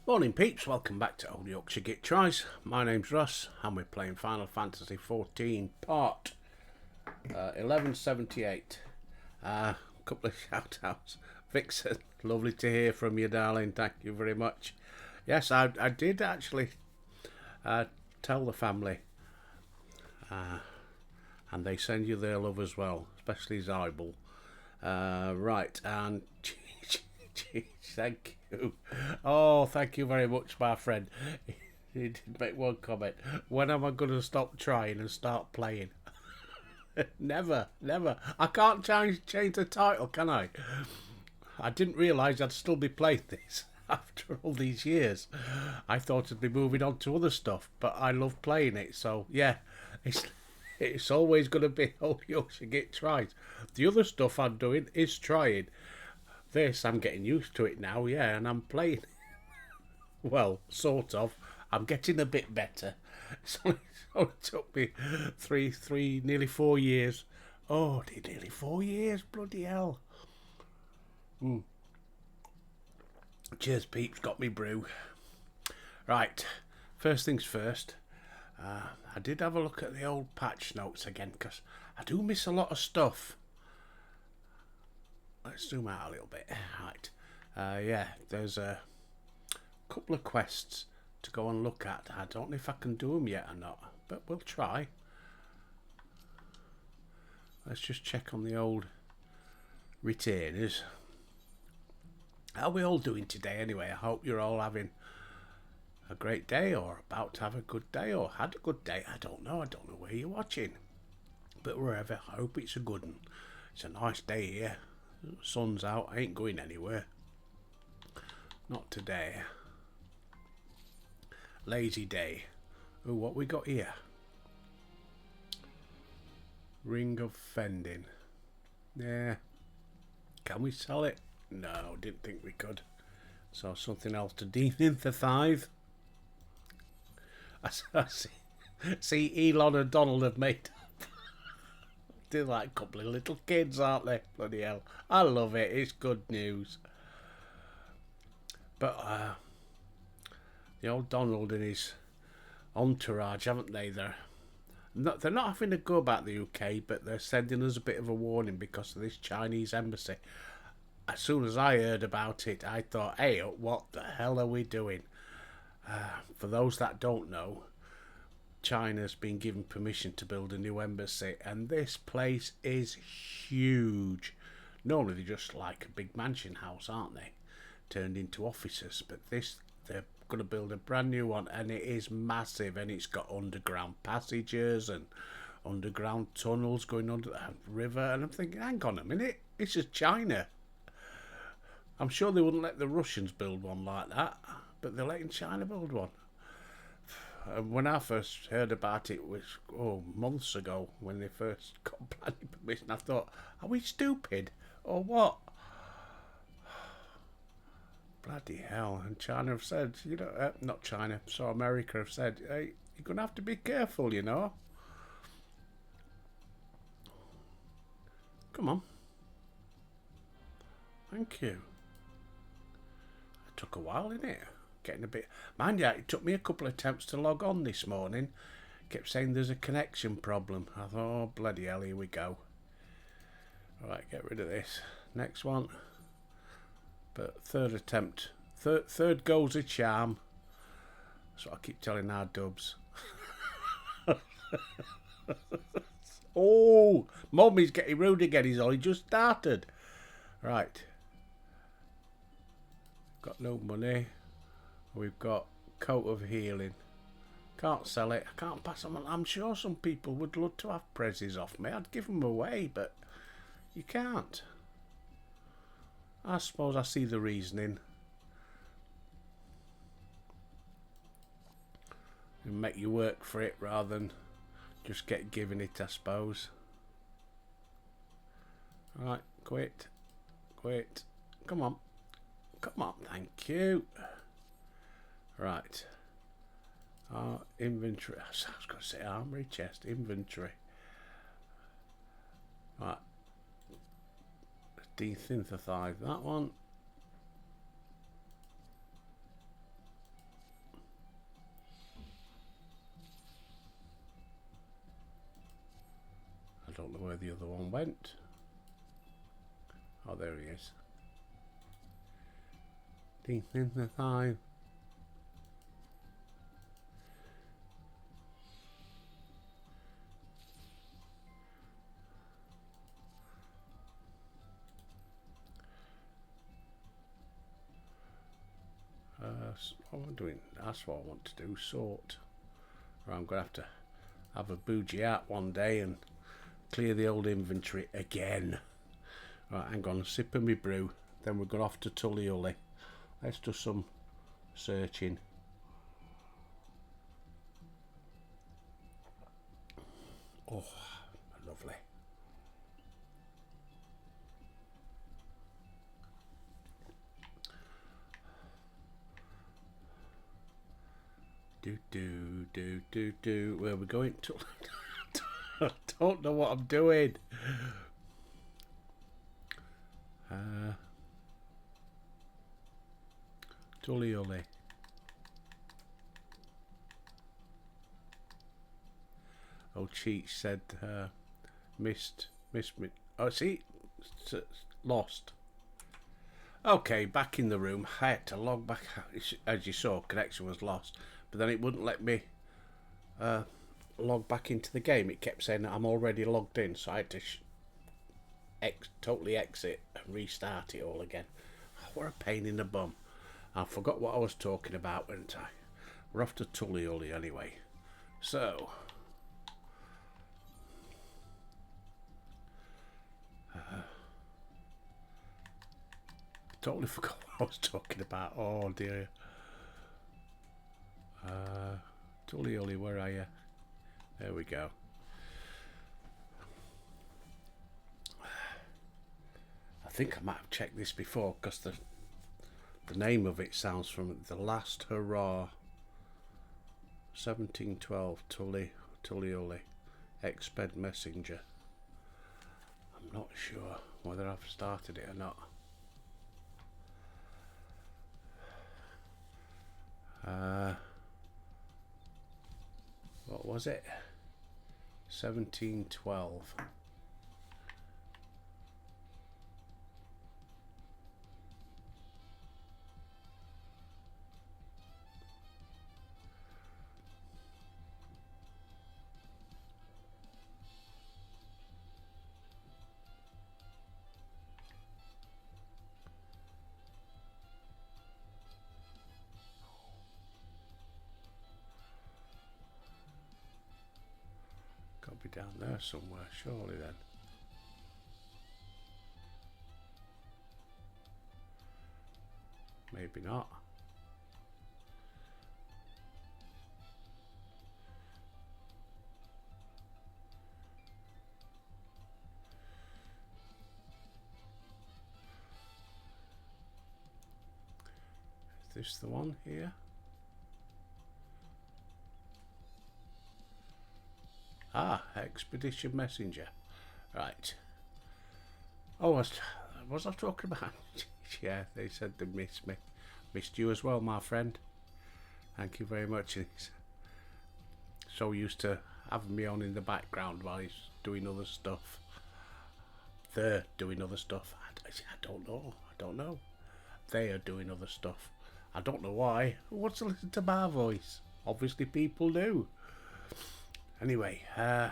Morning peeps, welcome back to Old Yorkshire Git Tries. My name's Russ and we're playing Final Fantasy XIV part 1178. A couple of shout outs. Vixen, lovely to hear from you, darling, thank you very much. Yes, I did actually tell the family and they send you their love as well, especially Zybel. Right, and thank you. Oh, thank you very much, my friend. He did make one comment. When am I going to stop trying and start playing? Never. I can't change the title, can I? I didn't realise I'd still be playing this after all these years. I thought I'd be moving on to other stuff, but I love playing it. So yeah, it's always going to be Old Yorkshire Git Tries. The other stuff I'm doing is trying. This, I'm getting used to it now, yeah, and I'm playing. Well, sort of. I'm getting a bit better. It's only took me nearly 4 years. Oh, nearly 4 years, bloody hell. Cheers, peeps, got me brew. Right, first things first. I did have a look at the old patch notes again, because I do miss a lot of stuff. Let's zoom out a little bit. Right. Yeah, there's a couple of quests to go and look at. I don't know if I can do them yet or not, but we'll try. Let's just check on the old retainers. How are we all doing today anyway? I hope you're all having a great day or about to have a good day or had a good day. I don't know where you're watching, but wherever, I hope it's a good one. It's a nice day here. Sun's out, I ain't going anywhere. Not today. Lazy day. Oh, what we got here? Ring of Fending. Yeah. Can we sell it? No, didn't think we could. So something else to desynthesize. I see Elon and Donald have made they're like a couple of little kids, aren't they? Bloody hell. I love it. It's good news. But the old Donald and his entourage, haven't they? They're not having a go about the UK, but they're sending us a bit of a warning because of this Chinese embassy. As soon as I heard about it, I thought, hey, what the hell are we doing? For those that don't know, China's been given permission to build a new embassy, and this place is huge. Normally they're just like a big mansion house, aren't they? Turned into offices, but they're going to build a brand new one, and it is massive, and it's got underground passages and underground tunnels going under the river, and I'm thinking, hang on a minute, this is China. I'm sure they wouldn't let the Russians build one like that, but they're letting China build one. When I first heard about it was months ago when they first got planning permission. I thought, are we stupid or what? Bloody hell! And China have said, not China, so America have said, hey, you're gonna have to be careful, you know. Come on. Thank you. It took a while, didn't it? Getting a bit, mind you, it took me a couple of attempts to log on this morning. Kept saying there's a connection problem. I thought, oh bloody hell, here we go. Alright, get rid of this. Next one. But third attempt, third goes a charm. That's what I keep telling our dubs. Oh, Mummy's getting rude again. He's only just started. Right. Got no money. We've got Coat of Healing. Can't sell it. I can't pass them on. I'm sure some people would love to have prezzies off me. I'd give them away, but you can't. I suppose I see the reasoning. It'll make you work for it rather than just get given it, I suppose. Right, quit. Come on, thank you. Right. Inventory. I was going to say armory chest. Inventory. Right. Desynthesize that one. where the other one went. Oh, there he is. Deep in the time. What am I doing? That's what I want to do. Sort. Or I'm going to have a bougie out one day and clear the old inventory again. Right, hang on. Sip of me brew. Then we're going off to Tullyully. Let's do some searching. Oh, lovely. Do. Where are we going to? I don't know what I'm doing. Tullyully. Oh, Cheech said missed me. Oh, see, lost. Okay, back in the room. I had to log back. As you saw, connection was lost, but then it wouldn't let me log back into the game. It kept saying that I'm already logged in, so I had to totally exit and restart it all again. What a pain in the bum. I forgot what I was talking about, weren't I? We're off to Tullyully anyway. So, totally forgot what I was talking about. Oh dear. Tullyully, where are you? There we go. I think I might have checked this before because the name of it sounds from The Last Hurrah. 1712 Tullyully. Exped Messenger. I'm not sure whether I've started it or not. What was it? 1712. Got to be down there somewhere, surely then. Maybe not. Is this the one here? Ah, Expedition Messenger. Right. Oh, was I talking about? Yeah, they said they missed me. Missed you as well, my friend. Thank you very much. He's so used to having me on in the background while he's doing other stuff. They're doing other stuff. I don't know. They are doing other stuff. I don't know why. Who wants to listen to my voice? Obviously people do. Anyway, I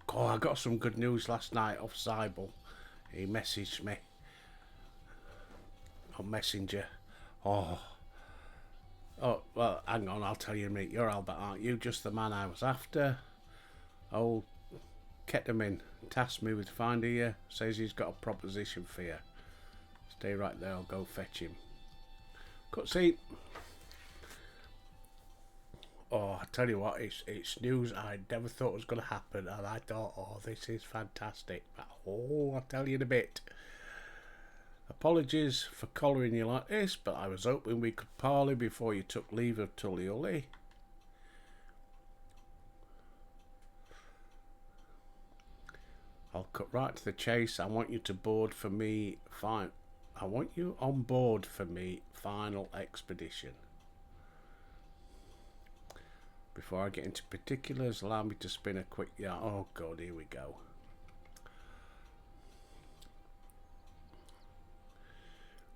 got some good news last night off Cybel. He messaged me on Messenger. Oh, well, hang on, I'll tell you, mate. You're Albert, aren't you? Just the man I was after. Old Ketamine tasked me with finding you. Says he's got a proposition for you. Stay right there, I'll go fetch him. Cutscene. Oh, I tell you what, it's news I never thought was going to happen, and I thought, oh, this is fantastic. But, I'll tell you in a bit. Apologies for collaring you like this, but I was hoping we could parley before you took leave of Tullyully. I'll cut right to the chase. I want you to board for me. Fine. I want you on board for me. Final expedition. Before I get into particulars, allow me to spin a quick yarn. Oh God, here we go.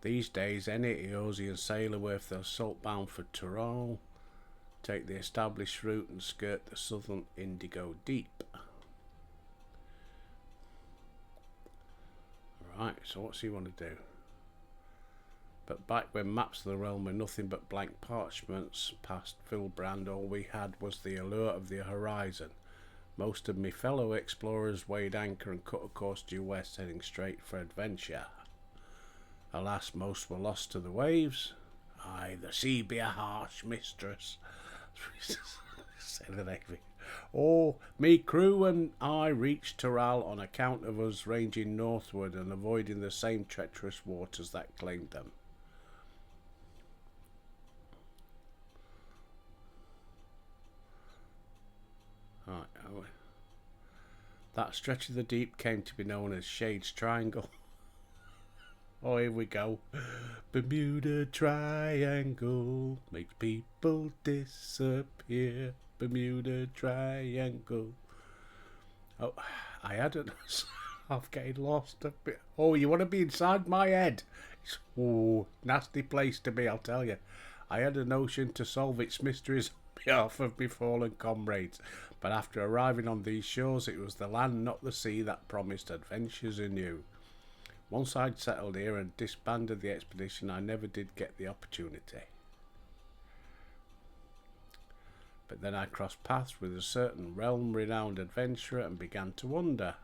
These days, any Eosian sailor worth their salt bound for Tyrol take the established route and skirt the southern Indigo Deep. Right, so what's he want to do? But back when maps of the realm were nothing but blank parchments past Filbrand, all we had was the allure of the horizon. Most of my fellow explorers weighed anchor and cut a course due west, heading straight for adventure. Alas, most were lost to the waves. Aye, the sea be a harsh mistress, said the Navy. Oh, me crew and I reached Tyrol on account of us ranging northward and avoiding the same treacherous waters that claimed them. Right, that stretch of the deep came to be known as Shade's Triangle. Oh, here we go. Bermuda Triangle makes people disappear. Bermuda Triangle. Oh, I had it. I'm getting lost a bit. Oh, you want to be inside my head? It's nasty place to be, I'll tell you. I had a notion to solve its mysteries on behalf of my fallen comrades, but after arriving on these shores, it was the land, not the sea, that promised adventures anew. Once I'd settled here and disbanded the expedition, I never did get the opportunity. But then I crossed paths with a certain realm-renowned adventurer and began to wonder.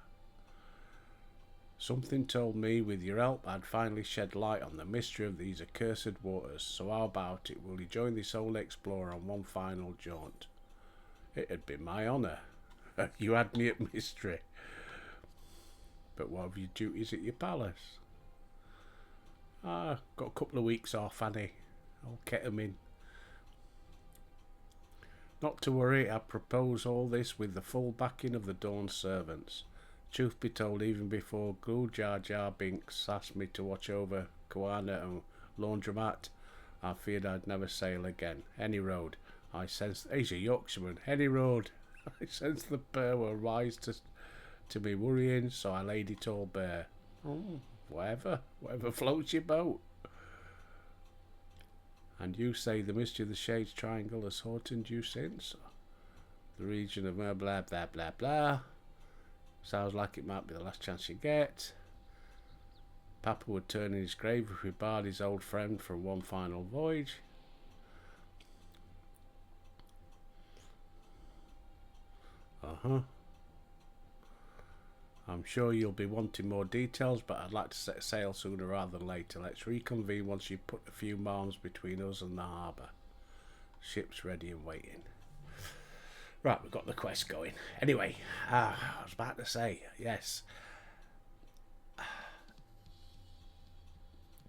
Something told me, with your help, I'd finally shed light on the mystery of these accursed waters. So how about it? Will you join this old explorer on one final jaunt? It'd be my honour. You had me at mystery. But what have your duties at your palace? Got a couple of weeks off, Annie. I'll get 'em in. Not to worry, I propose all this with the full backing of the Dawn servants. Truth be told, even before Gru Jar Jar Binks asked me to watch over Koana and Laundromat, I feared I'd never sail again. Any road, I sensed... He's a Yorkshireman. Any road, I sensed the pair were wise to be worrying, so I laid it all bare. Whatever floats your boat. And you say the mystery of the Shades Triangle has haunted you since? The region of blah blah blah blah blah. Sounds like it might be the last chance you get. Papa would turn in his grave if we barred his old friend for one final voyage. I'm sure you'll be wanting more details, but I'd like to set sail sooner rather than later. Let's reconvene once you've put a few miles between us and the harbour. Ship's ready and waiting. Right, we've got the quest going. Anyway, I was about to say, yes.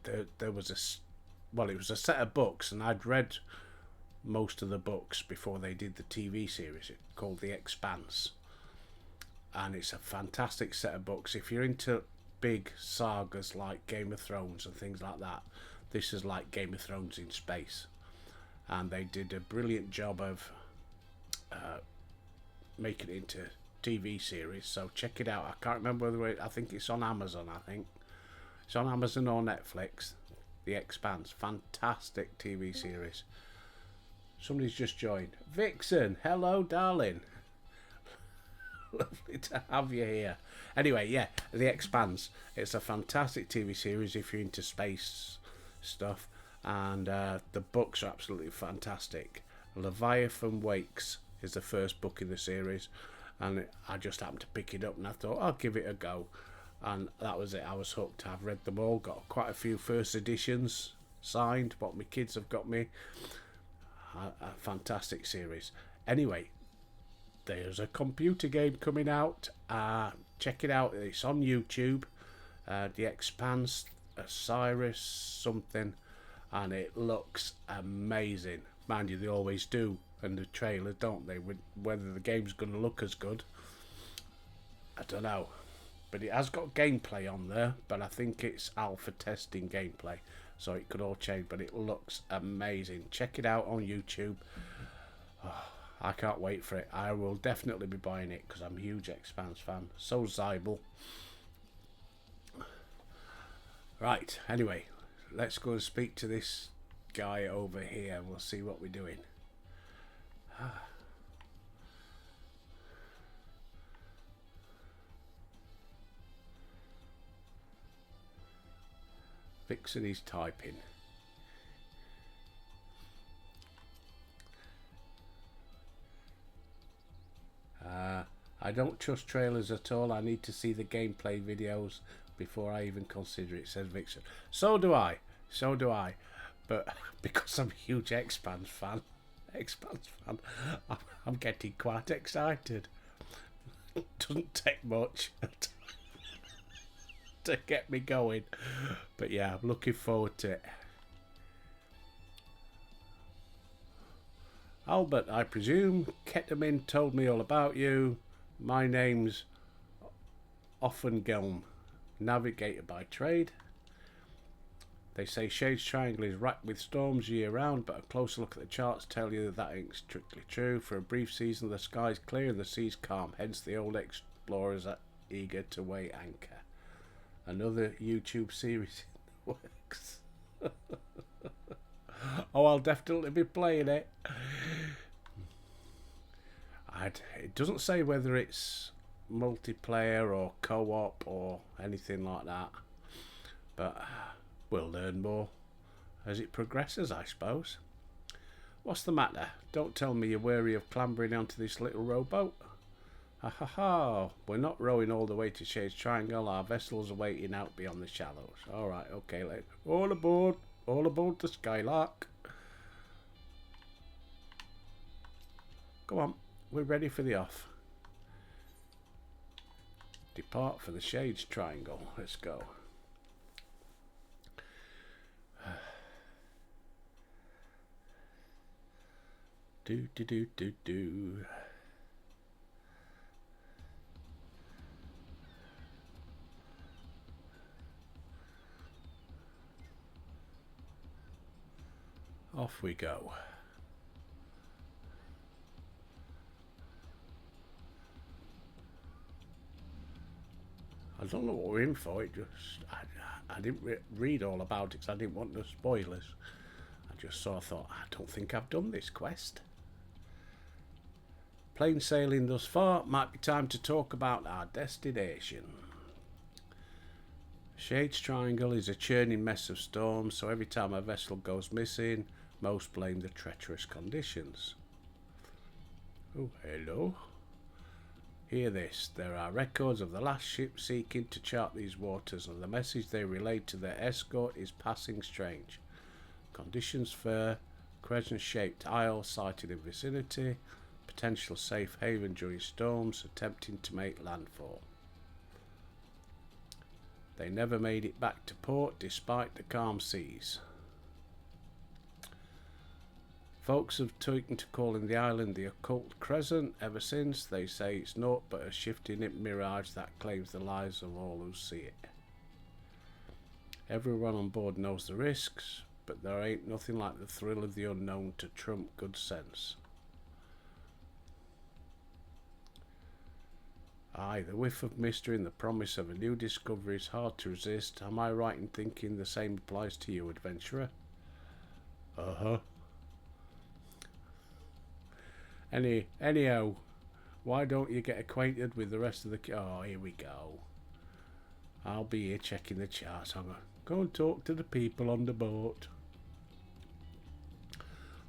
There was it was a set of books, and I'd read most of the books before they did the TV series called The Expanse. And it's a fantastic set of books. If you're into big sagas like Game of Thrones and things like that, this is like Game of Thrones in space. And they did a brilliant job of making it into TV series. So check it out. I can't remember whether I think it's on Amazon. I think it's on Amazon or Netflix. The Expanse, fantastic TV series. Somebody's just joined. Vixen, hello, darling. Lovely to have you here. Anyway, yeah, The Expanse. It's a fantastic TV series if you're into space stuff, and the books are absolutely fantastic. Leviathan Wakes is the first book in the series, and I just happened to pick it up, and I thought I'll give it a go, and that was it. I was hooked. I've read them all. Got quite a few first editions signed. What my kids have got me. A fantastic series. Anyway. There's a computer game coming out. Check it out. It's on YouTube. The Expanse, Osiris something, and it looks amazing. Mind you, they always do in the trailers, don't they? Whether the game's going to look as good, I don't know. But it has got gameplay on there. But I think it's alpha testing gameplay, so it could all change. But it looks amazing. Check it out on YouTube. Oh, I can't wait for it. I will definitely be buying it because I'm a huge Expanse fan. So Zybel. Right, anyway, let's go and speak to this guy over here. We'll see what we're doing. Vixen is typing. I don't trust trailers at all. I need to see the gameplay videos before I even consider it, says Vixen. So do I. So do I. But because I'm a huge Expanse fan, I'm getting quite excited. It doesn't take much to get me going. But yeah, I'm looking forward to it. Albert, I presume. Ketamine told me all about you. My name's Offengelm, navigator by trade. They say Shades Triangle is racked with storms year round, but a closer look at the charts tell you that ain't strictly true. For a brief season, the sky's clear and the sea's calm, hence the old explorers are eager to weigh anchor. Another YouTube series in the works. Oh, I'll definitely be playing it. It doesn't say whether it's multiplayer or co-op or anything like that, but we'll learn more as it progresses, I suppose. What's the matter? Don't tell me you're wary of clambering onto this little rowboat. Ha ha ha, we're not rowing all the way to Shades Triangle. Our vessel's waiting out beyond the shallows. Alright, okay, all aboard the Skylark. Come on, we're ready for the off. Depart for the Shades Triangle. Let's go. Do do do do do. Off we go. I don't know what we're in for. It just I didn't read all about it because I didn't want no spoilers. I just thought I don't think I've done this quest. Plain sailing thus far. Might be time to talk about our destination. Shades Triangle is a churning mess of storms, so every time a vessel goes missing, most blame the treacherous conditions. Oh, hello. Hear this. There are records of the last ship seeking to chart these waters, and the message they relayed to their escort is passing strange. Conditions fair, crescent-shaped isle sighted in vicinity, potential safe haven during storms, attempting to make landfall. They never made it back to port despite the calm seas. Folks have taken to calling the island the Occult Crescent ever since. They say it's naught but a shifting mirage that claims the lives of all who see it. Everyone on board knows the risks, but there ain't nothing like the thrill of the unknown to trump good sense. Aye, the whiff of mystery and the promise of a new discovery is hard to resist. Am I right in thinking the same applies to you, adventurer? Uh-huh. Anyhow, why don't you get acquainted with the rest of the... Oh, here we go. I'll be here checking the charts. I'm going to go and talk to the people on the boat.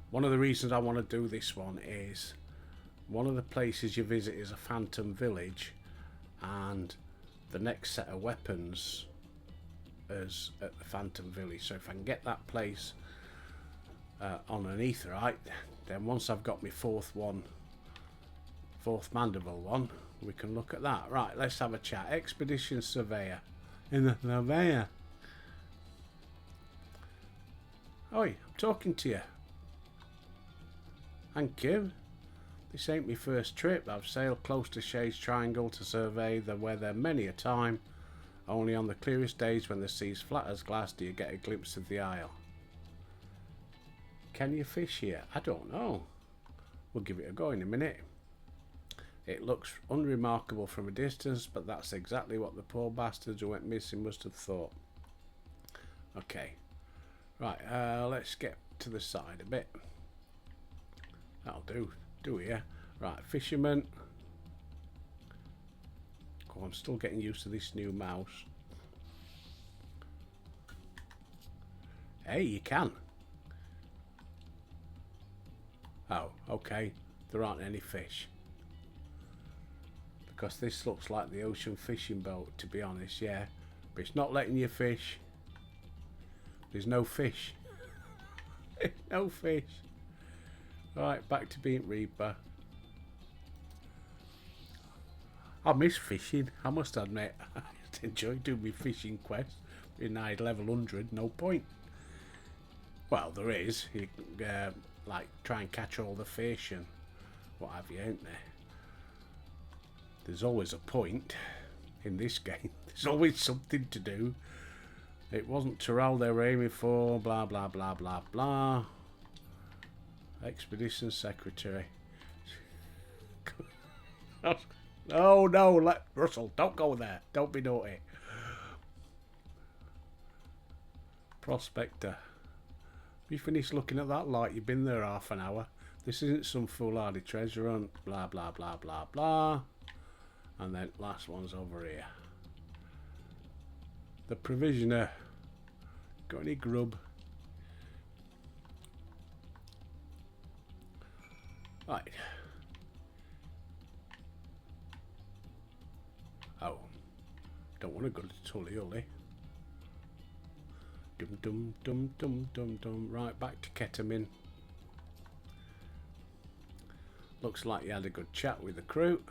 One of the reasons I want to do this one is one of the places you visit is a phantom village, and the next set of weapons is at the phantom village. So if I can get that place on an aetherite, then once I've got my fourth mandible one, we can look at that. Right, let's have a chat. Expedition Surveyor. In the Surveyor. Oi, I'm talking to you. Thank you. This ain't my first trip. I've sailed close to Shades Triangle to survey the weather many a time. Only on the clearest days when the sea's flat as glass do you get a glimpse of the isle. Can you fish here? I don't know. We'll give it a go in a minute. It looks unremarkable from a distance, but that's exactly what the poor bastards who went missing must have thought. Okay. Right, let's get to the side a bit. That'll do here. Right, fisherman. Oh, I'm still getting used to this new mouse. Hey, you can. Oh, okay. There aren't any fish. Because this looks like the ocean fishing boat, to be honest, yeah. But it's not letting you fish. There's no fish. No fish. Right, back to being Reaper. I miss fishing, I must admit. I enjoy doing my fishing quest. Being I level 100, no point. Well, there is. You can, like, try and catch all the fish and what have you, ain't there? There's always a point in this game. There's always something to do. It wasn't Tyrell they were aiming for, blah, blah, blah, blah, blah. Expedition Secretary. Oh, no, Russell, don't go there. Don't be naughty. Prospector. You finished looking at that light? You've been there half an hour. This isn't some foolhardy treasure hunt. Blah, blah, blah, blah, blah. And then last one's over here. The provisioner. Got any grub? Right. Oh. Don't want to go to Tully. Dum dum dum dum dum dum. Right, back to ketamine. Looks like you had a good chat with the crew.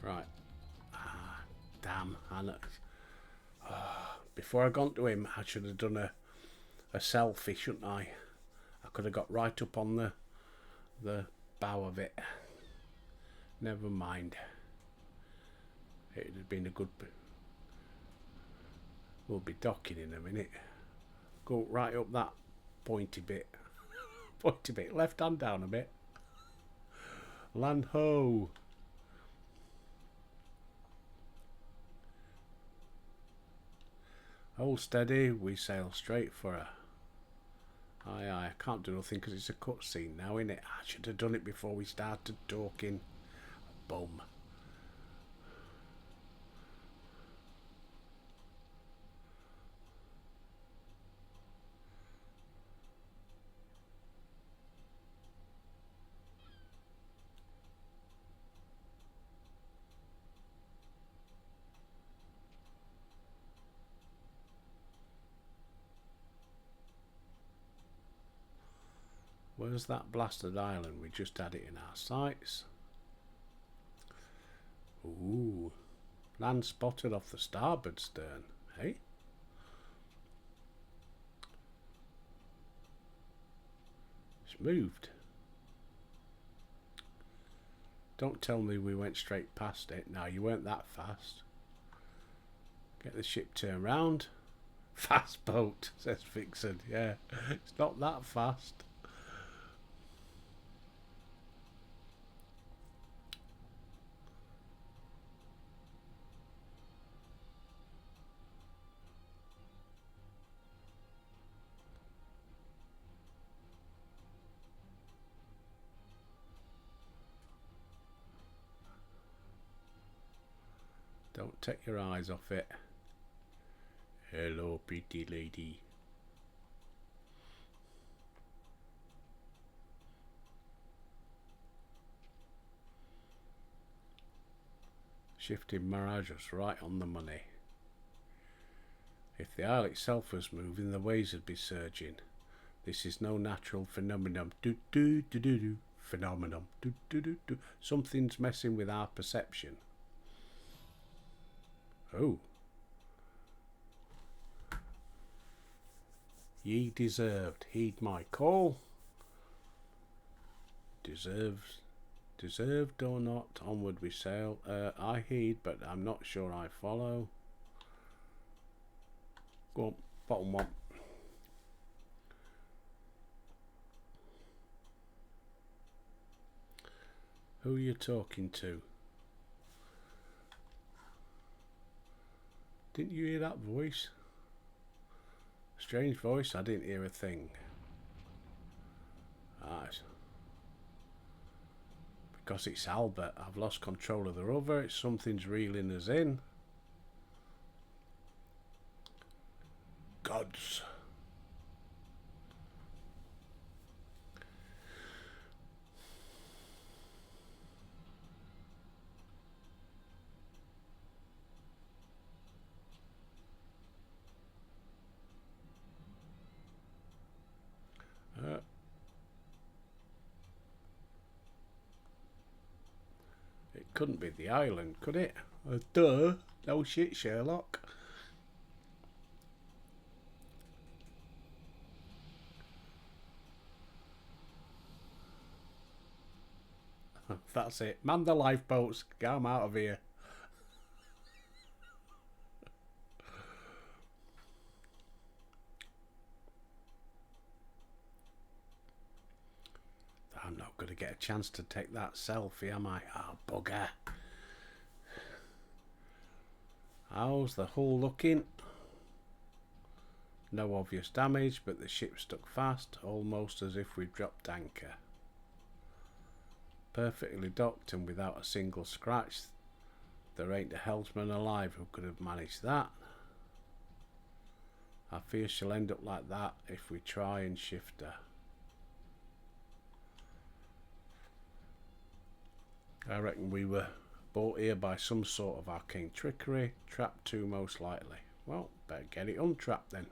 Right. Ah, damn. Before I gone to him, I should have done a selfie, shouldn't I? I could have got right up on the bow of it. Never mind. It would have been a good... We'll be docking in a minute. Go right up that pointy bit. Pointy bit. Left hand down a bit. Land ho! Hold steady, we sail straight for her. Aye, aye, I can't do nothing because it's a cutscene now, innit? I should have done it before we started talking. Bum. Where's that blasted island? We just had it in our sights. Ooh. Land spotted off the starboard stern, hey? It's moved. Don't tell me we went straight past it. No, you weren't that fast. Get the ship turned round. Fast boat, says Vixen. Yeah, it's not that fast. Don't take your eyes off it. Hello, pretty lady. Shifting mirage was right on the money. If the isle itself was moving, the waves would be surging. This is no natural phenomenon. Phenomenon. Something's messing with our perception. Oh. Ye deserved. Heed my call. Deserved or not, onward we sail. I heed, but I'm not sure I follow. Go on, bottom one. Who are you talking to? Didn't you hear that voice? Strange voice, I didn't hear a thing. Right. Because it's Albert, I've lost control of the rover, something's reeling us in. Gods. It couldn't be the island, could it? Duh. No shit, Sherlock. That's it. Man the lifeboats. Get 'em out of here. I'm not going to get a chance to take that selfie, am I? Oh, bugger. How's the hull looking? No obvious damage, but the ship stuck fast, almost as if we'd dropped anchor. Perfectly docked and without a single scratch. There ain't a helmsman alive who could have managed that. I fear she'll end up like that if we try and shift her. I reckon we were brought here by some sort of arcane trickery, trapped too most likely. Well, better get it untrapped then.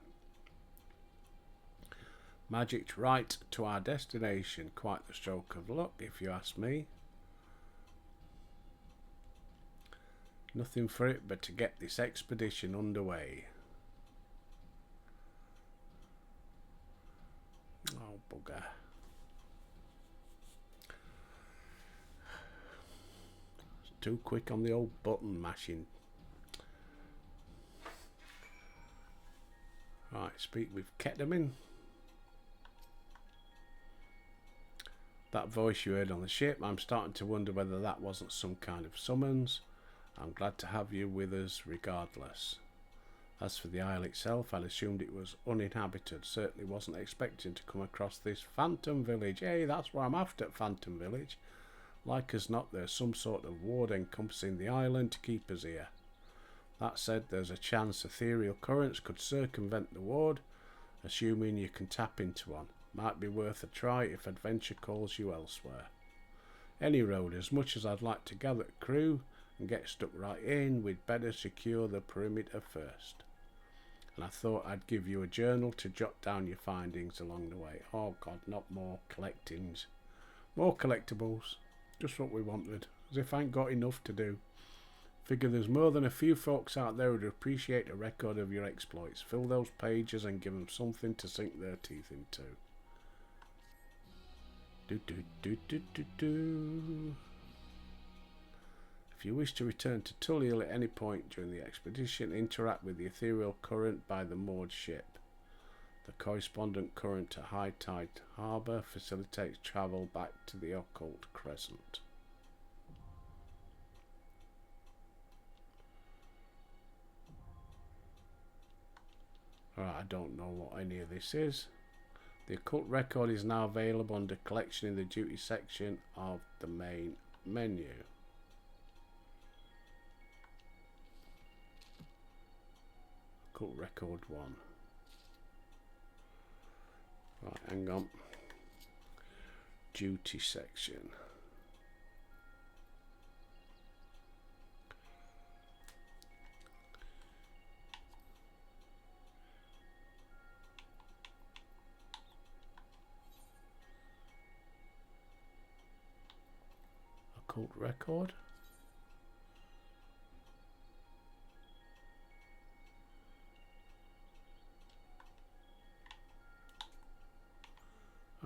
Magicked right to our destination, quite the stroke of luck if you ask me. Nothing for it but to get this expedition underway. Oh, bugger. Too quick on the old button mashing. Right, speak with Ketamine. That voice you heard on the ship, I'm starting to wonder whether that wasn't some kind of summons. I'm glad to have you with us regardless. As for the isle itself, I'd assumed it was uninhabited. Certainly wasn't expecting to come across this Phantom Village. Hey, that's what I'm after, Phantom Village. Like as not, there's some sort of ward encompassing the island to keep us here. That said, there's a chance ethereal currents could circumvent the ward, assuming you can tap into one. Might be worth a try if adventure calls you elsewhere. Any road, as much as I'd like to gather a crew and get stuck right in, we'd better secure the perimeter first. And I thought I'd give you a journal to jot down your findings along the way. Oh God, not more collectings. More collectibles. Just what we wanted. As if I ain't got enough to do. Figure there's more than a few folks out there who'd appreciate a record of your exploits. Fill those pages and give them something to sink their teeth into. If you wish to return to Tulliel at any point during the expedition, interact with the ethereal current by the moored ship. The correspondent current to High Tide Harbour facilitates travel back to the Occult Crescent. Alright, I don't know what any of this is. The Occult record is now available under collection in the duty section of the main menu. Occult record 1. Right, hang on. Duty section. Occult record.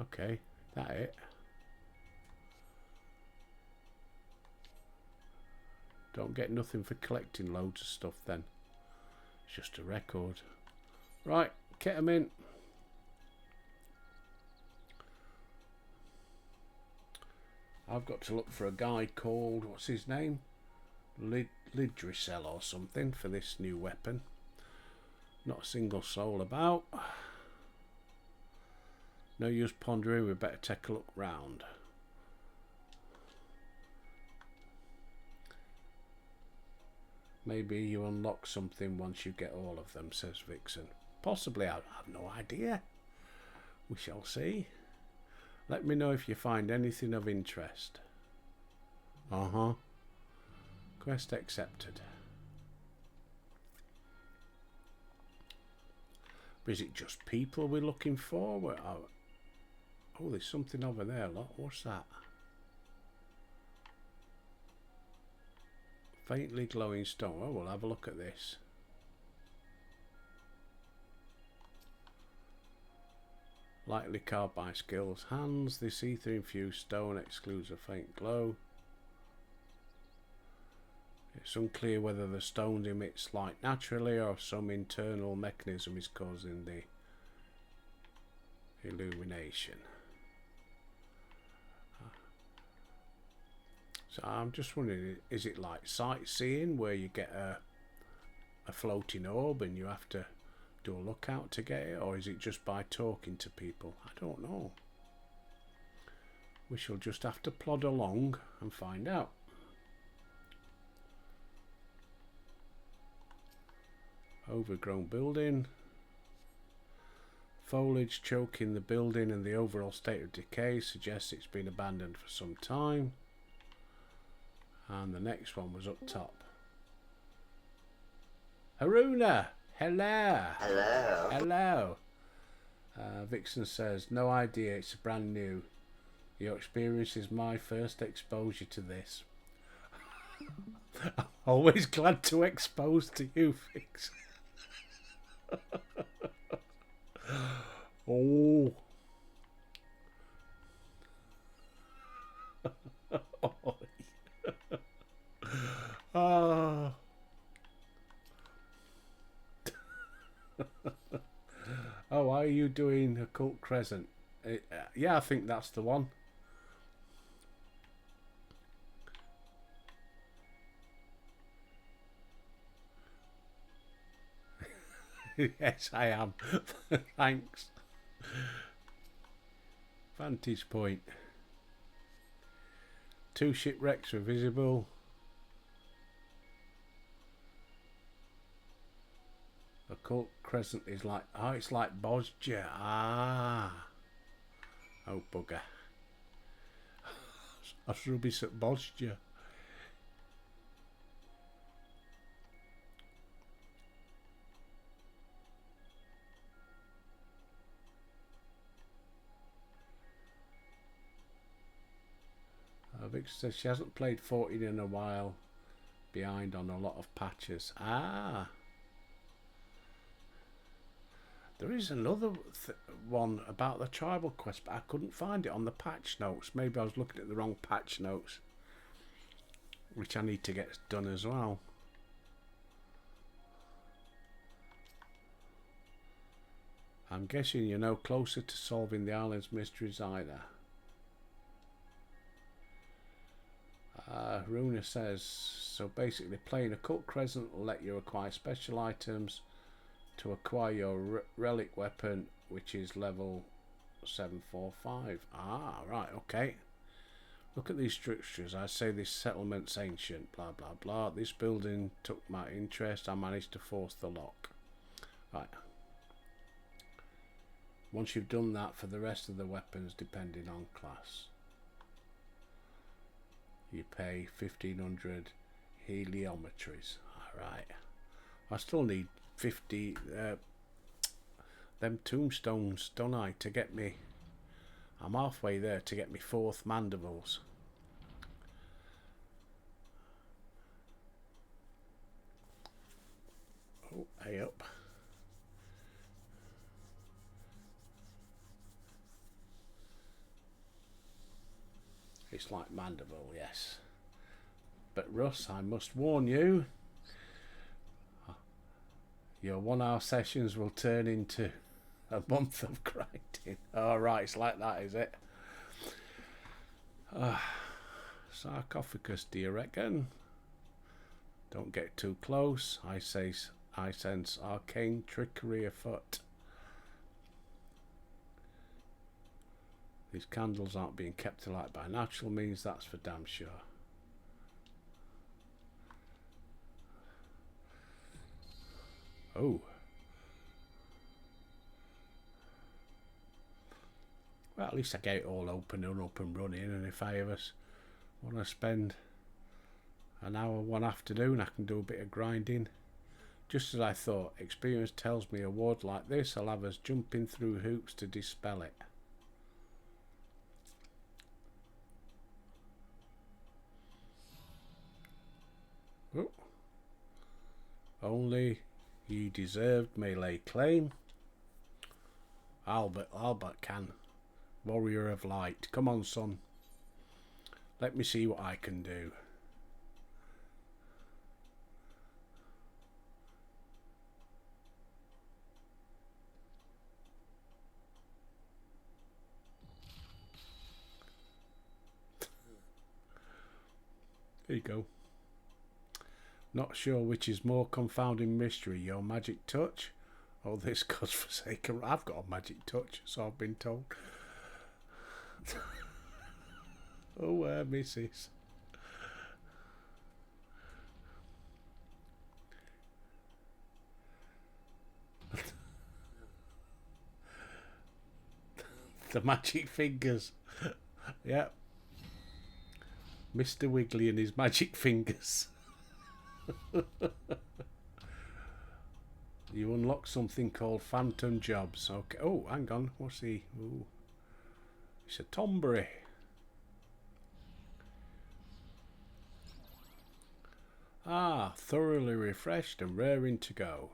Okay, that it. Don't get nothing for collecting loads of stuff then. It's just a record. Right, get 'em in. I've got to look for a guy called, what's his name? Lidricel or something for this new weapon. Not a single soul about. No use pondering, we better take a look round. Maybe you unlock something once you get all of them, says Vixen. Possibly, I have no idea. We shall see. Let me know if you find anything of interest. Quest accepted. But is it just people we're looking for? Oh, there's something over there, look. What's that? Faintly glowing stone. Oh, we'll have a look at this. Lightly carved by skilled hands. This ether infused stone excludes a faint glow. It's unclear whether the stone emits light naturally or some internal mechanism is causing the illumination. So I'm just wondering, is it like sightseeing where you get a floating orb and you have to do a lookout to get it, or is it just by talking to people? I don't know. We shall just have to plod along and find out. Overgrown building. Foliage choking the building and the overall state of decay suggests it's been abandoned for some time. And the next one was up top. Haruna! Hello! Hello. Hello! Vixen says, no idea, it's brand new. Your experience is my first exposure to this. I'm always glad to expose to you, Vixen. Oh. Oh. Oh, are you doing Occult Crescent? Yeah, I think that's the one. Yes, I am. Thanks. Vantage point. 2 shipwrecks were visible. Occult Crescent is like... Oh, it's like Bosgia. Ah. Oh, bugger. That's rubbish at Bosgia. Vic says she hasn't played 14 in a while. Behind on a lot of patches. Ah. There is another one about the tribal quest, but I couldn't find it on the patch notes. Maybe I was looking at the wrong patch notes, which I need to get done as well. I'm guessing you're no closer to solving the island's mysteries either. Runa says, so basically playing Occult Crescent will let you acquire special items to acquire your relic weapon, which is level 745. Ah, right, okay. Look at these structures. I say this settlement's ancient, blah, blah, blah. This building took my interest. I managed to force the lock. Right. Once you've done that, for the rest of the weapons, depending on class, you pay 1500 heliometries. Alright. I still need 50 them tombstones, don't I, to get me... I'm halfway there to get me 4th mandibles. Oh, hey up. It's like mandible, yes. But Russ, I must warn you, your 1 hour sessions will turn into a month of grinding. Oh, right, it's like that, is it? Sarcophagus, do you reckon? Don't get too close. I sense arcane trickery afoot. These candles aren't being kept alight by natural means, that's for damn sure. Oh. Well, at least I get it all open and up and running, and if I ever want to spend an hour one afternoon, I can do a bit of grinding. Just as I thought, experience tells me a ward like this will have us jumping through hoops to dispel it. Oh. Only ye deserved may lay claim. Albert can. Warrior of light. Come on, son. Let me see what I can do. There you go. Not sure which is more confounding mystery, your magic touch or this godforsaken... I've got a magic touch, so I've been told. Oh, missus. The magic fingers. Yep. Mr. Wiggly and his magic fingers. You unlock something called Phantom Jobs. Okay. Oh, hang on. What's he? Ooh. It's a Tombury. Ah, thoroughly refreshed and raring to go.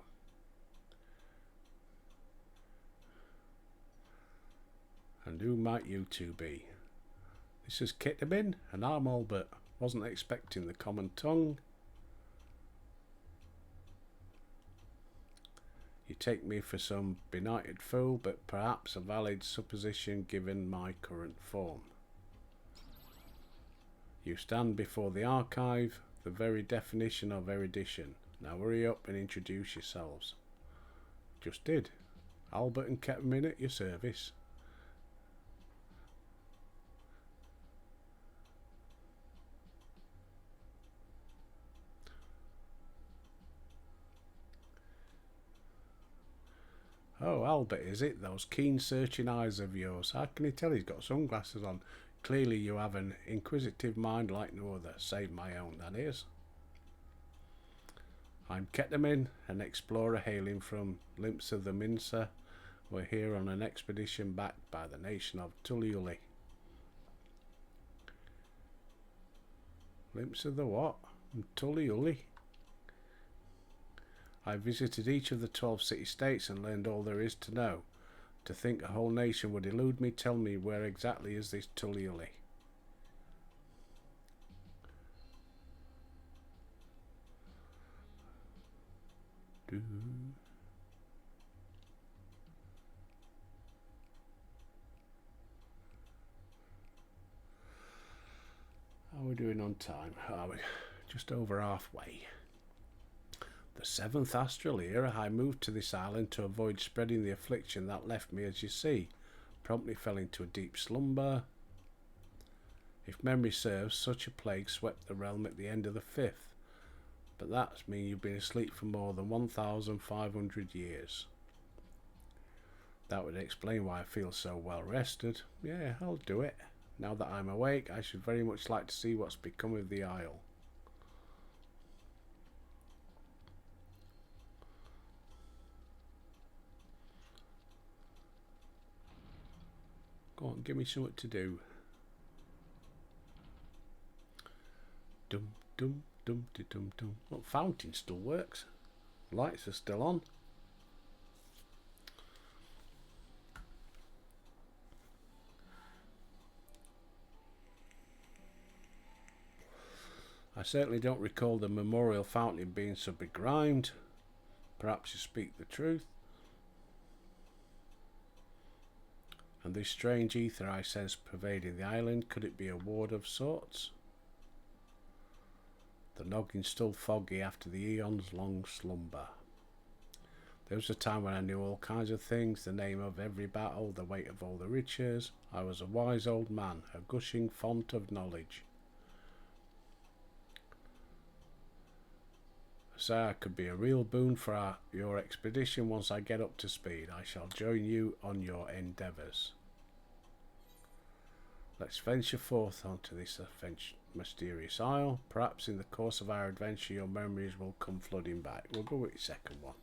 And who might you two be? This is Kitamin, and I'm Albert. Wasn't expecting the common tongue. You take me for some benighted fool, but perhaps a valid supposition given my current form. You stand before the archive, the very definition of erudition. Now hurry up and introduce yourselves. Just did. Albert and Kitamin at your service. Oh, Albert, is it? Those keen searching eyes of yours. How can you tell he's got sunglasses on? Clearly you have an inquisitive mind like no other, save my own, that is. I'm Ketamin, an explorer hailing from Limps of the Mincer. We're here on an expedition backed by the nation of Tuliuli. Limps of the what? Tuliuli? I visited each of the 12 city-states and learned all there is to know. To think a whole nation would elude me, tell me where exactly is this Tuliuli? How are we doing on time? Are we just over halfway? The 7th astral era, I moved to this island to avoid spreading the affliction that left me, as you see. Promptly fell into a deep slumber. If memory serves, such a plague swept the realm at the end of the 5th. But that means you've been asleep for more than 1,500 years. That would explain why I feel so well rested. Yeah, I'll do it. Now that I'm awake, I should very much like to see what's become of the isle. Go on, give me something to do. Dum dum dum dum dum. Look, fountain still works. Lights are still on. I certainly don't recall the memorial fountain being so begrimed. Perhaps you speak the truth. And this strange ether I sense pervading the island, could it be a ward of sorts? The noggin's still foggy after the eon's long slumber. There was a time when I knew all kinds of things, the name of every battle, the weight of all the riches. I was a wise old man, a gushing font of knowledge. So I could be a real boon for your expedition once I get up to speed. I shall join you on your endeavours. Let's venture forth onto this mysterious isle. Perhaps in the course of our adventure your memories will come flooding back. We'll go with the second one.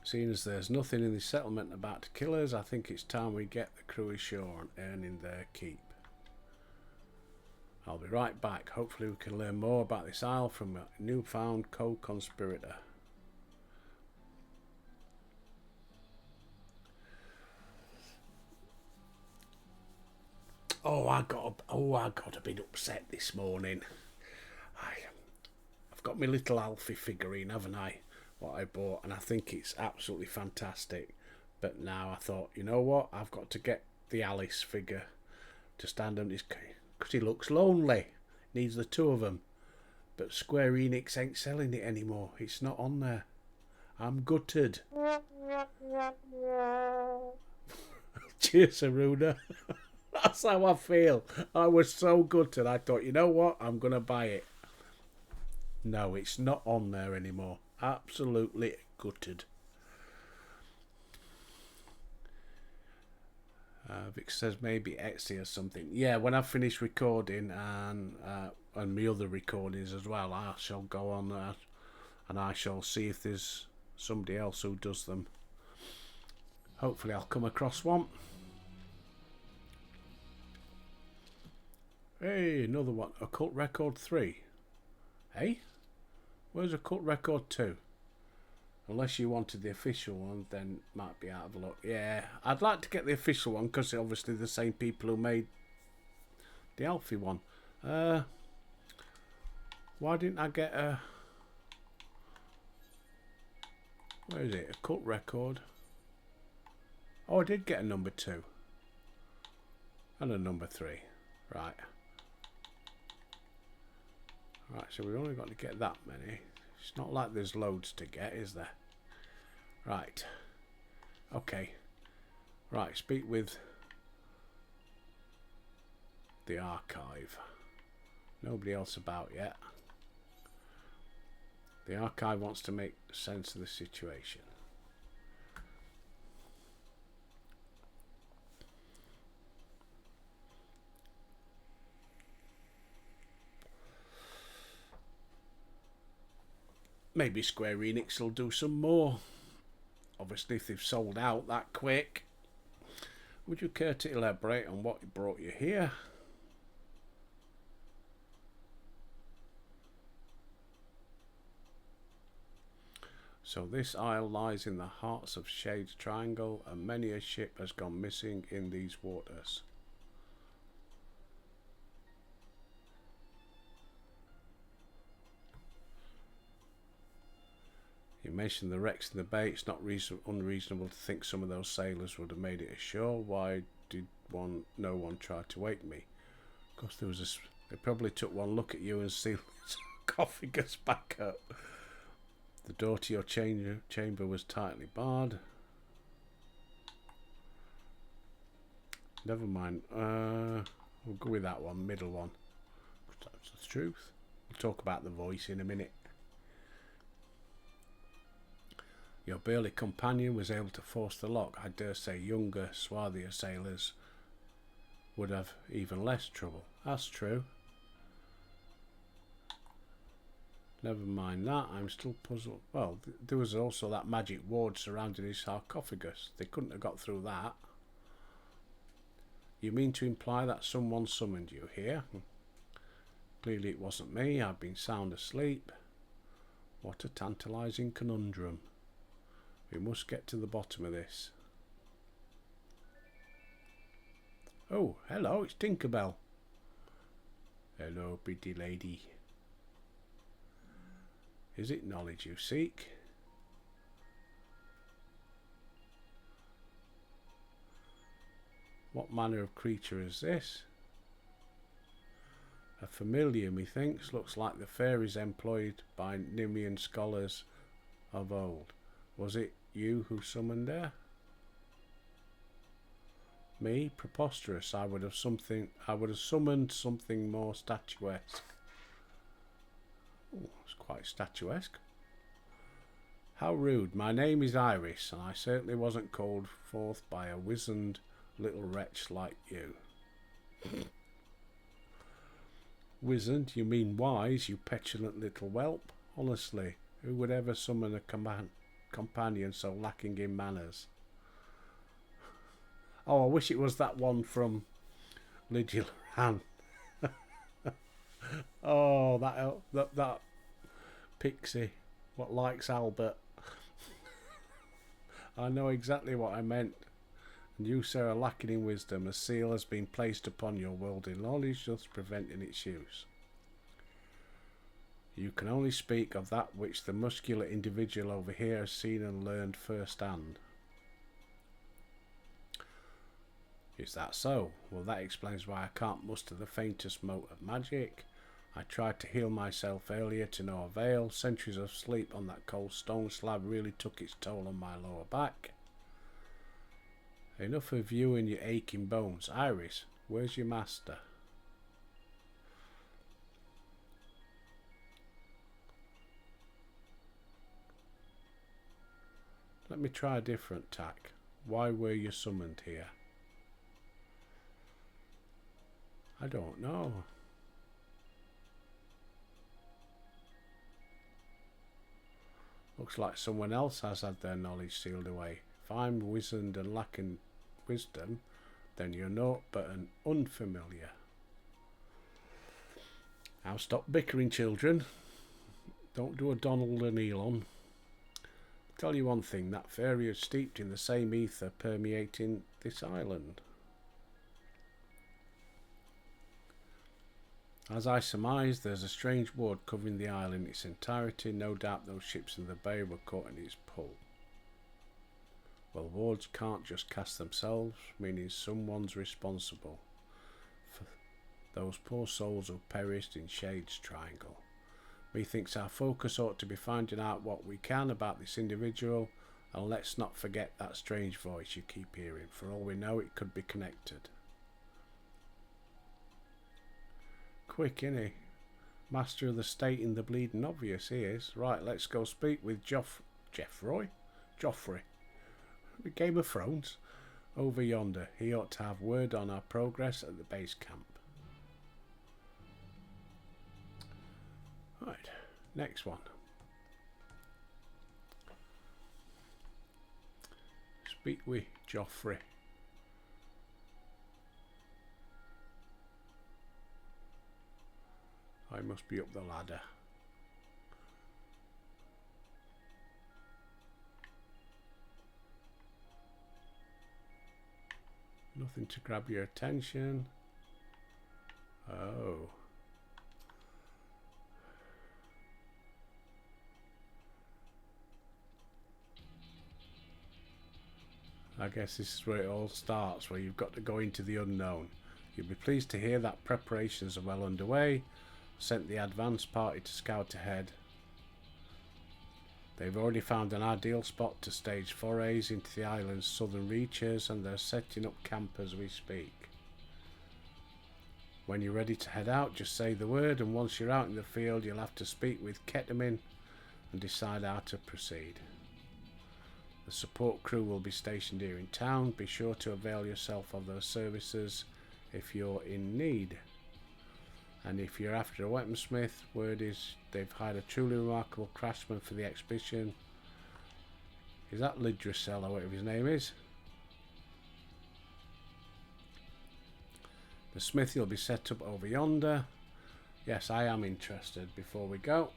Seeing as there's nothing in this settlement about to kill us, I think it's time we get the crew ashore and earning their keep. I'll be right back. Hopefully we can learn more about this isle from a newfound co-conspirator. I got a bit upset this morning. I've got my little Alfie figurine, haven't I? What I bought, and I think it's absolutely fantastic. But now I thought, you know what? I've got to get the Alice figure to stand on his case because he looks lonely. Needs the two of them. But Square Enix ain't selling it anymore. It's not on there. I'm gutted. Cheers, Aruna. That's how I feel. I was so gutted. I thought, you know what? I'm going to buy it. No, it's not on there anymore. Absolutely gutted. Vic says maybe Etsy or something. Yeah, when I finish recording and my other recordings as well, I shall go on that and I shall see if there's somebody else who does them. Hopefully I'll come across one. Hey, another one. Occult Record 3. Hey? Where's Occult Record 2? Unless you wanted the official one, then might be out of luck. Yeah, I'd like to get the official one because it's obviously the same people who made the Alfie one. Why didn't I get a... Where is it? Occult Record. Oh, I did get a number 2. And a number 3. Right. Right, so we've only got to get that many. It's not like there's loads to get, is there? Right. Okay. Right, speak with the archive. Nobody else about yet. The archive wants to make sense of the situation. Maybe Square Enix will do some more. Obviously, if they've sold out that quick. Would you care to elaborate on what brought you here? So this isle lies in the hearts of Shade's Triangle, and many a ship has gone missing in these waters. You mentioned the wrecks in the bay. It's not unreasonable to think some of those sailors would have made it ashore. Why did no one try to wake me? Of course, they probably took one look at you and sealed the sarcophagus back up. The door to your chamber was tightly barred. Never mind. We'll go with that one, middle one. That's the truth. We'll talk about the voice in a minute. Your burly companion was able to force the lock. I dare say younger, swarthier sailors would have even less trouble. That's true. Never mind that, I'm still puzzled. Well, there was also that magic ward surrounding his sarcophagus. They couldn't have got through that. You mean to imply that someone summoned you here? Clearly it wasn't me. I've been sound asleep. What a tantalising conundrum. We must get to the bottom of this. Oh, hello, it's Tinkerbell. Hello, pretty lady. Is it knowledge you seek? What manner of creature is this? A familiar, methinks. Looks like the fairies employed by Nemean scholars of old. Was it you who summoned her? Me? Preposterous. I would have summoned something more statuesque. Oh, it's quite statuesque. How rude. My name is Iris, and I certainly wasn't called forth by a wizened little wretch like you. Wizened? You mean wise, you petulant little whelp? Honestly, who would ever summon a companion so lacking in manners? Oh, I wish it was that one from Lydia Loran. Oh, that pixie, what likes Albert. I know exactly what I meant. And you, sir, are lacking in wisdom. A seal has been placed upon your worldly knowledge, thus preventing its use. You can only speak of that which the muscular individual over here has seen and learned firsthand. Is that so? Well, that explains why I can't muster the faintest mote of magic. I tried to heal myself earlier to no avail. Centuries of sleep on that cold stone slab really took its toll on my lower back. Enough of you and your aching bones. Iris, where's your master? Let me try a different tack. Why were you summoned here? I don't know. Looks like someone else has had their knowledge sealed away. If I'm wizened and lacking wisdom, then you're naught but an unfamiliar. Now stop bickering, children. Don't do a Donald and Elon. Tell you one thing, that fairy is steeped in the same ether permeating this island. As I surmise, there's a strange ward covering the island in its entirety. No doubt those ships in the bay were caught in its pull. Well, wards can't just cast themselves, meaning someone's responsible for those poor souls who perished in Shade's Triangle. Methinks our focus ought to be finding out what we can about this individual, and let's not forget that strange voice you keep hearing. For all we know, it could be connected. Quick, innit? Master of the state in the bleeding obvious, he is. Right, let's go speak with Joffrey? Game of Thrones. Over yonder. He ought to have word on our progress at the base camp. Right, next one. Speak with Joffrey. I must be up the ladder. Nothing to grab your attention. Oh. I guess this is where it all starts, where you've got to go into the unknown. You'll be pleased to hear that preparations are well underway. Sent the advance party to scout ahead. They've already found an ideal spot to stage forays into the island's southern reaches, and they're setting up camp as we speak. When you're ready to head out, just say the word, and once you're out in the field, you'll have to speak with Ketamine and decide how to proceed. The support crew will be stationed here in town. Be sure to avail yourself of those services if you're in need. And if you're after a weaponsmith, word is they've hired a truly remarkable craftsman for the exhibition. Is that Lidricel or whatever his name is? The smithy will be set up over yonder. Yes, I am interested. Before we go,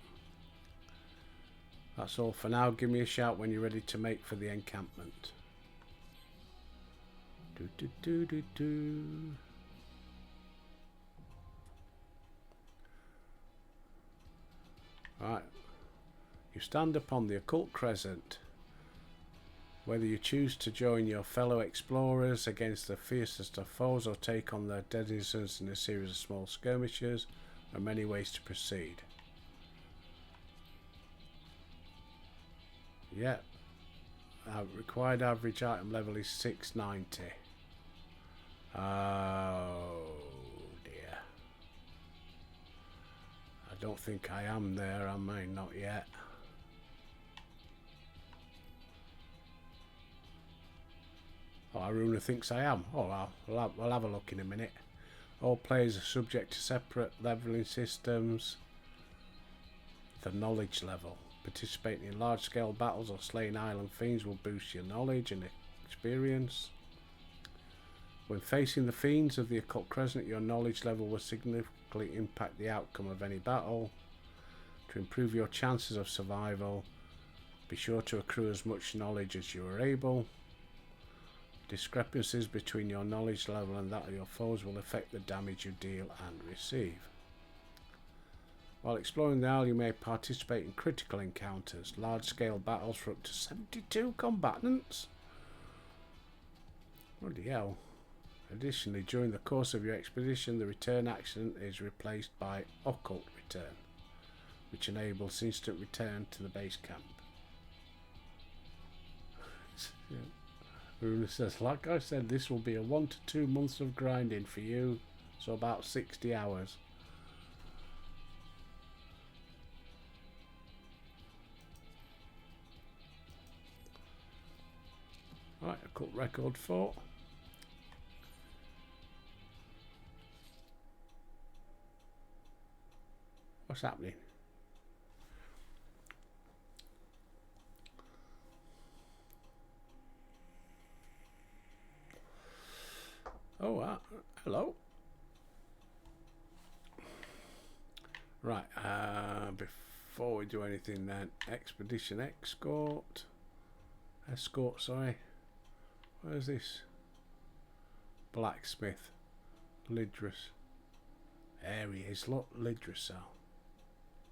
that's all for now. Give me a shout when you're ready to make for the encampment. Do do do do do. Right. You stand upon the Occult Crescent. Whether you choose to join your fellow explorers against the fiercest of foes or take on their denizens in a series of small skirmishes, there are many ways to proceed. Yep. Required average item level is 690. Oh dear. I don't think I am there, am I? Not yet. Oh, Aruna thinks I am. Oh, we'll have a look in a minute. All players are subject to separate leveling systems. The knowledge level. Participating in large-scale battles or slaying island fiends will boost your knowledge and experience. When facing the fiends of the Occult Crescent, your knowledge level will significantly impact the outcome of any battle. To improve your chances of survival, be sure to accrue as much knowledge as you are able. Discrepancies between your knowledge level and that of your foes will affect the damage you deal and receive. While exploring the isle, you may participate in critical encounters, large-scale battles for up to 72 combatants. Bloody hell. Additionally, during the course of your expedition, the return action is replaced by Occult Return, which enables instant return to the base camp. Runa says, like I said, this will be a 1 to 2 months of grinding for you, so about 60 hours. Right, Occult Record 4. What's happening? Oh, hello. Right, before we do anything then, Expedition Escort, sorry. Where's this? Blacksmith. Lidrus. There he is, look, Lidrusel.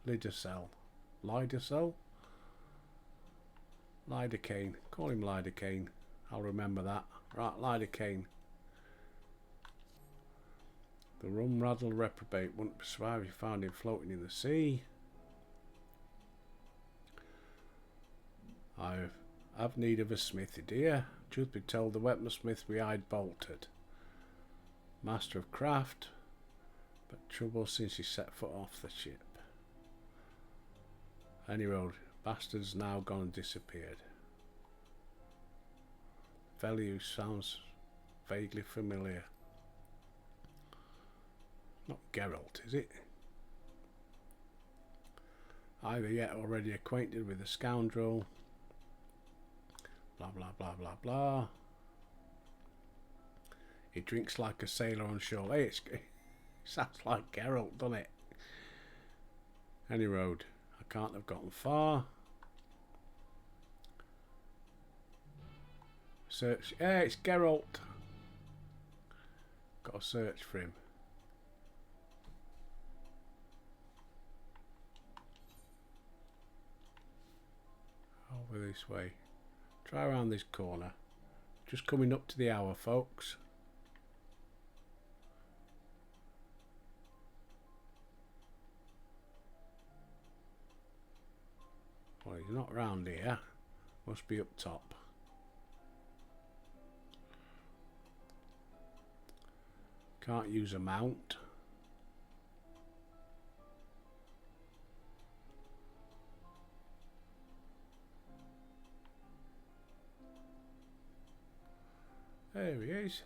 Lidacel? Lidocaine. Call him Lidocaine. I'll remember that. Right, Lidocaine. The rum-raddled reprobate wouldn't survive if you found him floating in the sea. I have need of a smithy, dear. Truth be told, the weaponsmith we eyed bolted. Master of craft, but trouble since he set foot off the ship. Any road, bastard's now gone and disappeared. Value sounds vaguely familiar. Not Geralt, is it? Either yet already acquainted with the scoundrel. Blah blah blah blah blah. He drinks like a sailor on shore. Hey, it sounds like Geralt, doesn't it? Any road. I can't have gotten far. Search. Hey, it's Geralt. Got to search for him. Over this way. Try around this corner. Just coming up to the hour, folks. Well, he's not round here. Must be up top. Can't use a mount. There he is.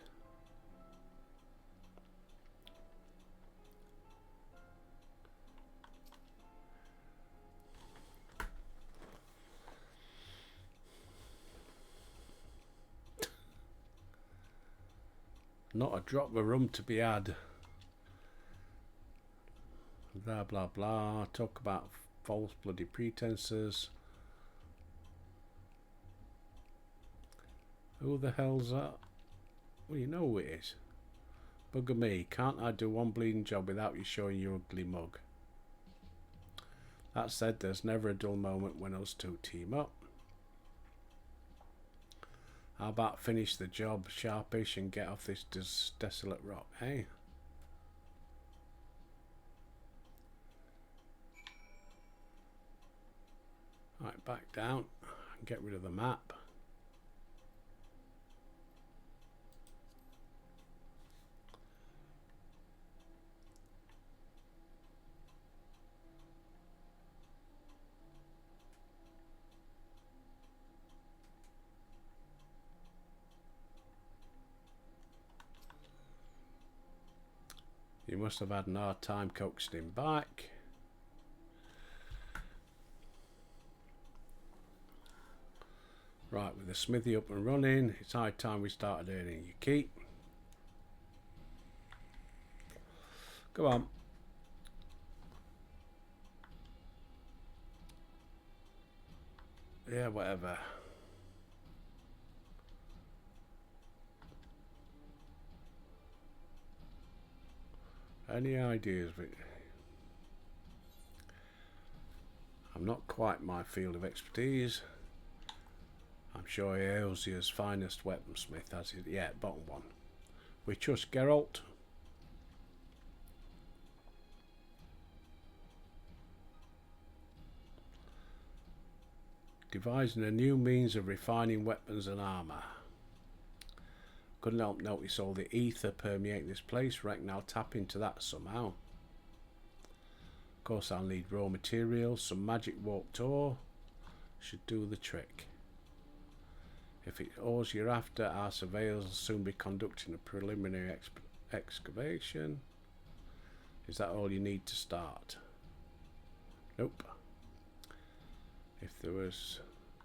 Not a drop of rum to be had. Blah blah blah. Talk about false bloody pretenses. Who the hell's that? Well, you know who it is. Bugger me, can't I do one bleeding job without you showing your ugly mug? That said, there's never a dull moment when us two team up. How about finish the job sharpish and get off this desolate rock, hey? Right, back down and get rid of the map. You must have had an hard time coaxing him back. Right, with the smithy up and running, it's high time we started earning your keep. Go on. Yeah, whatever. Any ideas? I'm not quite my field of expertise. I'm sure Eosia's finest weaponsmith has it. Yeah, bottom one. We trust Geralt. Devising a new means of refining weapons and armour. Couldn't help notice all the ether permeate this place. Reckon I'll tap into that somehow. Of course I'll need raw materials. Some magic warped ore should do the trick. If it's ores you're after, our surveyors will soon be conducting a preliminary excavation. Is that all you need to start? Nope. If there was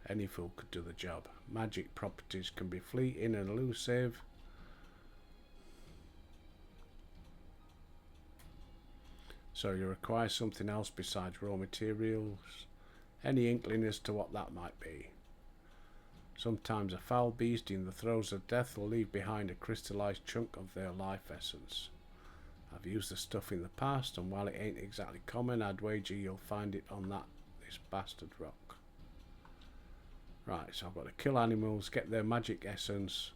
any fool could do the job. Magic properties can be fleeting and elusive. So you require something else besides raw materials. Any inkling as to what that might be? Sometimes a foul beast in the throes of death will leave behind a crystallized chunk of their life essence. I've used the stuff in the past, and while it ain't exactly common, I'd wager you'll find it on this bastard rock. Right, so I've got to kill animals, get their magic essence,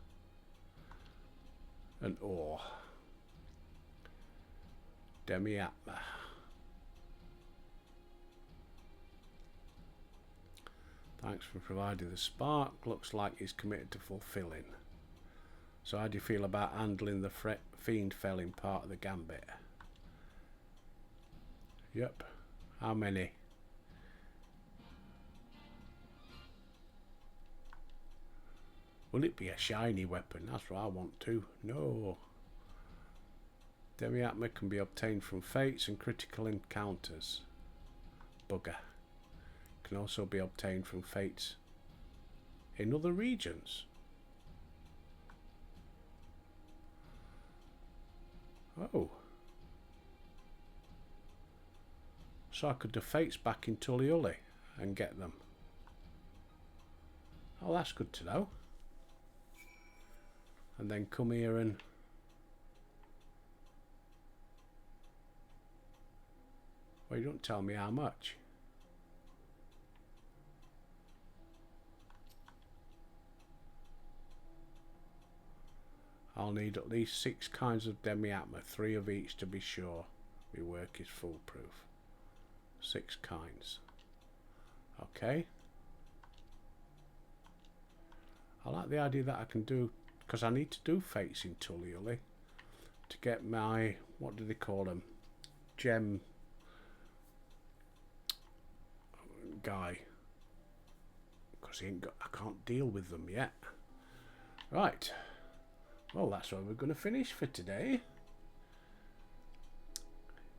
and ore. Demi-Atma. Thanks for providing the spark. Looks like he's committed to fulfilling. So how do you feel about handling the fiend felling part of the gambit? Yep. How many? Will it be a shiny weapon? That's what I want to. No. Demi-Atma can be obtained from fates and critical encounters. Bugger. Can also be obtained from fates in other regions. Oh. So I could do fates back in Tulliulli and get them. Oh, that's good to know. And then come here and... Well, you don't tell me how much. I'll need at least 6 kinds of Demi-Atma, 3 of each to be sure my work is foolproof. 6 kinds. Okay. I like the idea that I can do, because I need to do fates in Tulliulli to get my, what do they call them? Gem guy. Because I can't deal with them yet. Right. Well, that's where we're going to finish for today.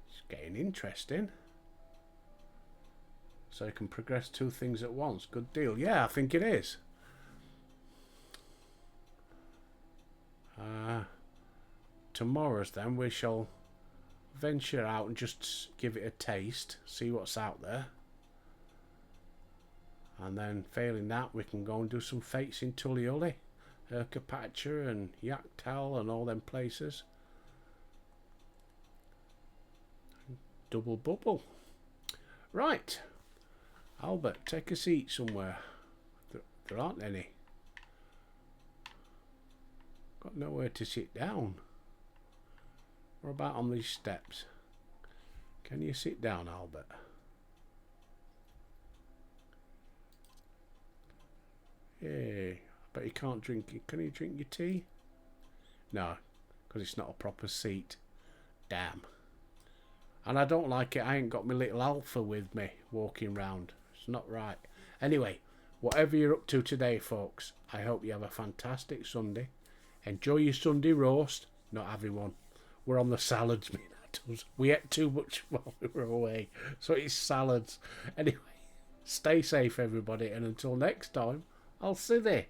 It's getting interesting. So you can progress 2 things at once. Good deal. Yeah, I think it is. Tomorrow's then we shall venture out and just give it a taste. See what's out there. And then failing that, we can go and do some fates in Tulliulli. Erkapacha and Yaktal and all them places. Double bubble. Right. Albert, take a seat somewhere. There aren't any. Got nowhere to sit down. What about on these steps? Can you sit down, Albert? Yeah, but you can't drink it. Can you drink your tea? No, because it's not a proper seat. Damn. And I don't like it. I ain't got my little alpha with me walking round. It's not right. Anyway, whatever you're up to today, folks, I hope you have a fantastic Sunday. Enjoy your Sunday roast. Not having one. We're on the salads, me and us. We ate too much while we were away, so it's salads. Anyway, stay safe, everybody, and until next time, I'll see you.